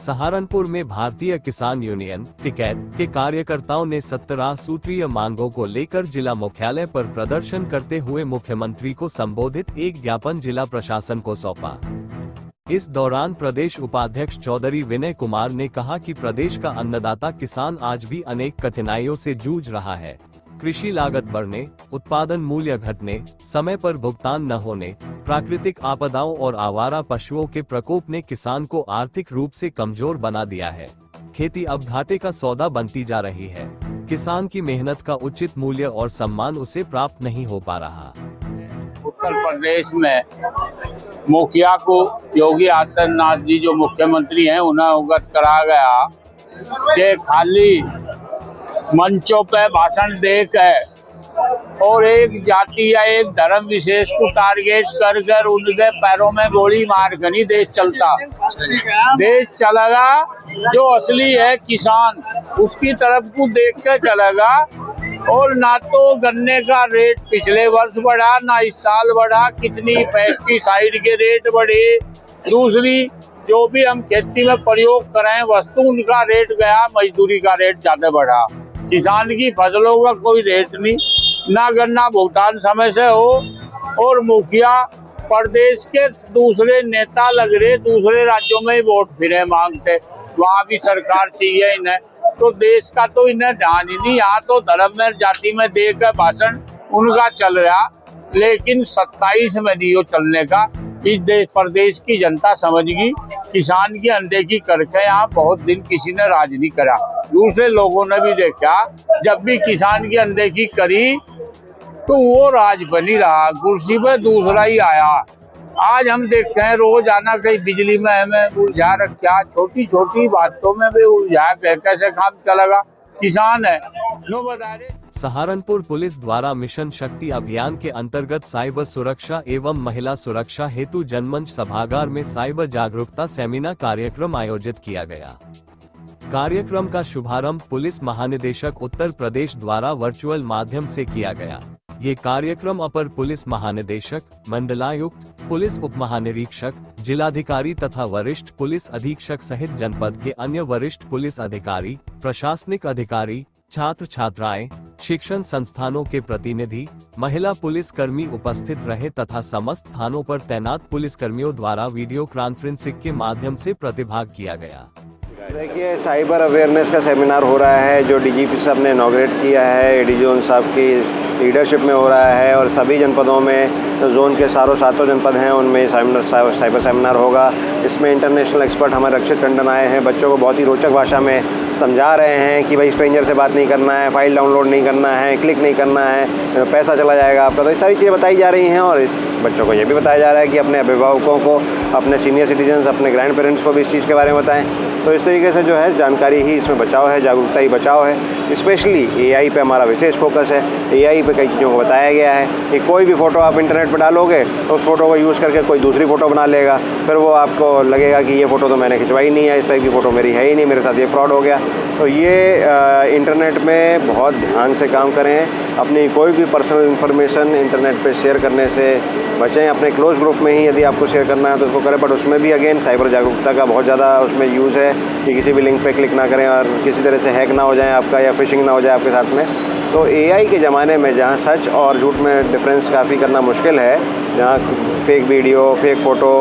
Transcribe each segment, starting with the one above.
सहारनपुर में भारतीय किसान यूनियन टिकैत के कार्यकर्ताओं ने 17 सूत्रीय मांगों को लेकर जिला मुख्यालय पर प्रदर्शन करते हुए मुख्यमंत्री को संबोधित एक ज्ञापन जिला प्रशासन को सौंपा। इस दौरान प्रदेश उपाध्यक्ष चौधरी विनय कुमार ने कहा कि प्रदेश का अन्नदाता किसान आज भी अनेक कठिनाइयों से जूझ रहा है। कृषि लागत बढ़ने, उत्पादन मूल्य घटने, समय पर भुगतान न होने, प्राकृतिक आपदाओं और आवारा पशुओं के प्रकोप ने किसान को आर्थिक रूप से कमजोर बना दिया है। खेती अब घाटे का सौदा बनती जा रही है। किसान की मेहनत का उचित मूल्य और सम्मान उसे प्राप्त नहीं हो पा रहा। उत्तर प्रदेश में मुखिया को योगी आदित्यनाथ जी जो मुख्यमंत्री हैं उन्हें अवगत करा गया कि खाली मंचों पे भाषण देकर और एक जाति या एक धर्म विशेष को टारगेट कर कर उनके पैरों में गोली मार कर नहीं देश चलता। देश चलेगा जो असली है किसान, उसकी तरफ को देख कर चलेगा। और ना तो गन्ने का रेट पिछले वर्ष बढ़ा, ना इस साल बढ़ा। कितनी पेस्टिसाइड के रेट बढ़े, दूसरी जो भी हम खेती में प्रयोग करें वस्तु उनका रेट गया, मजदूरी का रेट ज्यादा बढ़ा। किसान की फसलों का कोई रेट नहीं, ना गन्ना भुगतान समय से हो। और मुखिया प्रदेश के दूसरे नेता लग रहे, दूसरे राज्यों में ही वोट फिरे मांगते, वहाँ भी सरकार चाहिए इन्हें। तो देश का तो इन्हें ध्यान ही नहीं। यहाँ तो धर्म में जाति में देकर भाषण उनका चल रहा, लेकिन 27 में दियो चलने का। इस देश प्रदेश की जनता समझ गई, किसान की अनदेखी करके यहाँ बहुत दिन किसी ने राज नहीं करा। दूसरे लोगों ने भी देखा, जब भी किसान की अनदेखी करी तो वो राज बनी रहा, कुर्सी पे दूसरा ही आया। आज हम देखते हैं रोज आना कहीं बिजली में हमें उलझा रखा, छोटी छोटी बातों में भी उलझा के कैसे काम चलेगा। किसान है नो बता रहे। सहारनपुर पुलिस द्वारा मिशन शक्ति अभियान के अंतर्गत साइबर सुरक्षा एवं महिला सुरक्षा हेतु जनमंच सभागार में साइबर जागरूकता सेमिनार कार्यक्रम आयोजित किया गया। कार्यक्रम का शुभारंभ पुलिस महानिदेशक उत्तर प्रदेश द्वारा वर्चुअल माध्यम से किया गया। ये कार्यक्रम अपर पुलिस महानिदेशक, मंडलायुक्त, पुलिस उप महानिरीक्षक, जिलाधिकारी तथा वरिष्ठ पुलिस अधीक्षक सहित जनपद के अन्य वरिष्ठ पुलिस अधिकारी, प्रशासनिक अधिकारी, छात्र छात्राएं, शिक्षण संस्थानों के प्रतिनिधि, महिला पुलिस कर्मी उपस्थित रहे तथा समस्त थानों पर तैनात पुलिस कर्मियों द्वारा वीडियो कॉन्फ्रेंसिंग के माध्यम से प्रतिभाग किया गया। देखिए, साइबर अवेयरनेस का सेमिनार हो रहा है जो डीजीपी साहब ने इनॉग्रेट किया है, एडीजोन साहब की लीडरशिप में हो रहा है। और सभी जनपदों में जो जोन के सातों जनपद हैं उनमें साइबर सेमिनार होगा। इसमें इंटरनेशनल एक्सपर्ट हमारे रक्षित टंडन आए हैं, बच्चों को बहुत ही रोचक भाषा में समझा रहे हैं कि भाई स्ट्रेंजर से बात नहीं करना है, फाइल डाउनलोड नहीं करना है, क्लिक नहीं करना है, पैसा चला जाएगा आपका। तो ये सारी चीज़ें बताई जा रही हैं। और इस बच्चों को ये भी बताया जा रहा है कि अपने अभिभावकों को, अपने सीनियर सिटीजन्स, अपने ग्रैंड पेरेंट्स को भी इस चीज़ के बारे में बताएं। तो इस तरीके से जो है जानकारी ही इसमें बचाव है, जागरूकता ही बचाव है। स्पेशली एआई पे हमारा विशेष फोकस है। एआई पे कई चीज़ों को बताया गया है कि कोई भी फ़ोटो आप इंटरनेट पर डालोगे तो उस फोटो को यूज़ करके कोई दूसरी फ़ोटो बना लेगा, फिर वो आपको लगेगा कि ये फ़ोटो तो मैंने खिंचवाई नहीं है, इस टाइप की फ़ोटो मेरी है ही नहीं, मेरे साथ ये फ्रॉड हो गया। तो ये इंटरनेट में बहुत ध्यान से काम करें। अपनी कोई भी पर्सनल इन्फॉर्मेशन इंटरनेट पे शेयर करने से बचें। अपने क्लोज ग्रुप में ही यदि आपको शेयर करना है तो उसको करें, बट उसमें भी अगेन साइबर जागरूकता का बहुत ज़्यादा उसमें यूज़ है कि किसी भी लिंक पे क्लिक ना करें और किसी तरह से हैक ना हो जाए आपका, या फिशिंग ना हो जाए आपके साथ में। तो एआई के ज़माने में जहाँ सच और झूठ में डिफरेंस काफ़ी करना मुश्किल है, जहाँ fake video, fake photo,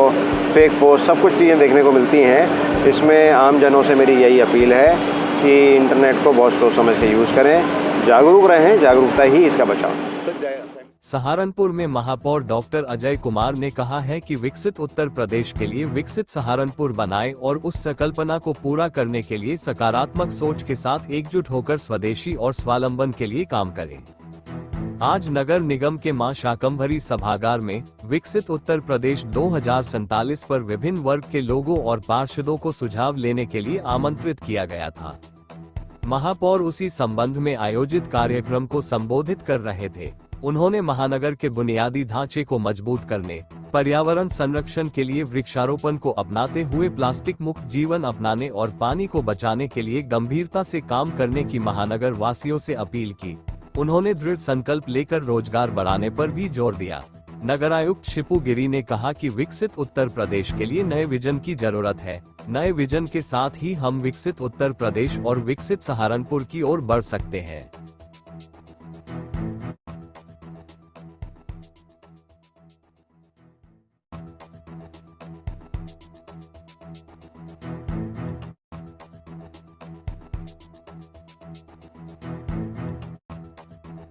fake post, सब कुछ चीज़ें देखने को मिलती हैं, इसमें आम जनों से मेरी यही अपील है कि इंटरनेट को बहुत सोच समझ के यूज़ करें, जागरूक रहें, जागरूकता ही इसका बचाव। सहारनपुर में महापौर डॉक्टर अजय कुमार ने कहा है कि विकसित उत्तर प्रदेश के लिए विकसित सहारनपुर बनाएं और उस संकल्पना को पूरा करने के लिए सकारात्मक सोच के साथ एकजुट होकर स्वदेशी और स्वावलंबन के लिए काम करें। आज नगर निगम के मां शाकंभरी सभागार में विकसित उत्तर प्रदेश 2047 पर विभिन्न वर्ग के लोगों और पार्षदों को सुझाव लेने के लिए आमंत्रित किया गया था। महापौर उसी संबंध में आयोजित कार्यक्रम को संबोधित कर रहे थे। उन्होंने महानगर के बुनियादी ढांचे को मजबूत करने, पर्यावरण संरक्षण के लिए वृक्षारोपण को अपनाते हुए प्लास्टिक मुक्त जीवन अपनाने और पानी को बचाने के लिए गंभीरता से काम करने की महानगर वासियों से अपील की। उन्होंने दृढ़ संकल्प लेकर रोजगार बढ़ाने पर भी जोर दिया। नगर आयुक्त शिपू गिरी ने कहा कि विकसित उत्तर प्रदेश के लिए नए विजन की जरूरत है। नए विजन के साथ ही हम विकसित उत्तर प्रदेश और विकसित सहारनपुर की ओर बढ़ सकते हैं।